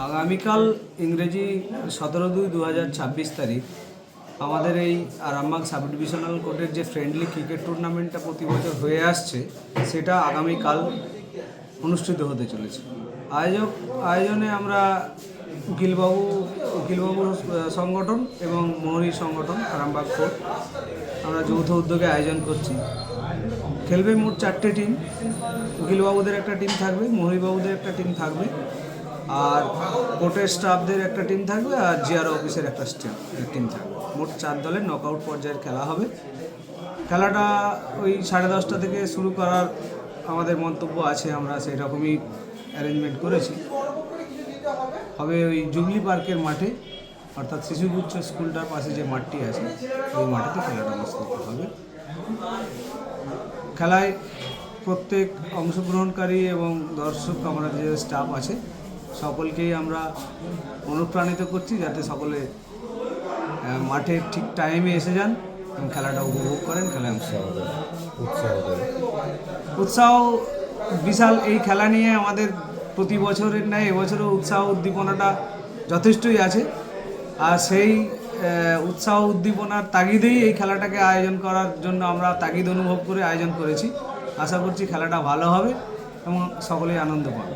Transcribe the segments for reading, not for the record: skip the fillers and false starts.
আগামীকাল ইংরেজি 17/2/2026 তারিখ আমাদের এই আরামবাগ সাব ডিভিশনাল কোর্টের যে ফ্রেন্ডলি ক্রিকেট টুর্নামেন্টটা প্রতি বছর হয়ে আসছে সেটা আগামীকাল অনুষ্ঠিত হতে চলেছে। আয়োজনে আমরা উকিলবাবুর সংগঠন এবং মোহরী সংগঠন আরামবাগ কোর্ট আমরা যৌথ উদ্যোগে আয়োজন করছি। খেলবে মোট 4টে টিম। উকিলবাবুদের একটা টিম থাকবে, মোহরীবাবুদের একটা টিম থাকবে, আর কোর্টের স্টাফদের একটা টিম থাকবে, আর জিআর অফিসের একটা টিম থাকবে। মোট 4 দলের নকআউট পর্যায়ের খেলা হবে। খেলাটা ওই 10:30 থেকে শুরু করার আমাদের মন্তব্য আছে, আমরা সেই রকমই অ্যারেঞ্জমেন্ট করেছি। হবে ওই জুবলি পার্কের মাঠে, অর্থাৎ শিশুগুচ্ছ স্কুলটার পাশে যে মাঠটি আছে ওই মাঠেতে খেলাটা অনুষ্ঠিত হবে। খেলায় প্রত্যেক অংশগ্রহণকারী এবং দর্শক, আমরা যে স্টাফ আছে সকলকেই আমরা অনুপ্রাণিত করছি যাতে সকলে মাঠে ঠিক টাইমে এসে যান এবং খেলাটা উপভোগ করেন, খেলায় উৎসাহ বিশাল। এই খেলা নিয়ে আমাদের প্রতি বছরের ন্যায় এবছরও উৎসাহ উদ্দীপনাটা যথেষ্টই আছে, আর সেই উৎসাহ উদ্দীপনার তাগিদেই এই খেলাটাকে আয়োজন করার জন্য আমরা তাগিদ অনুভব করে আয়োজন করেছি। আশা করছি খেলাটা ভালো হবে এবং সকলেই আনন্দ পাবে।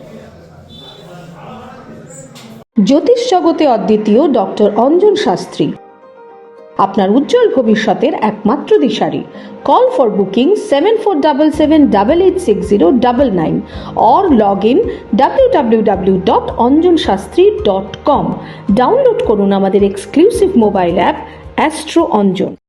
জ্যোতিষ জগতে অদ্বিতীয় ডক্টর অঞ্জন শাস্ত্রী আপনার উজ্জ্বল ভবিষ্যতের একমাত্র দিশারি। Call for booking 7477886099 or log in www.anjanshastri.com। Download করুন আমাদের exclusive mobile app astro Anjan.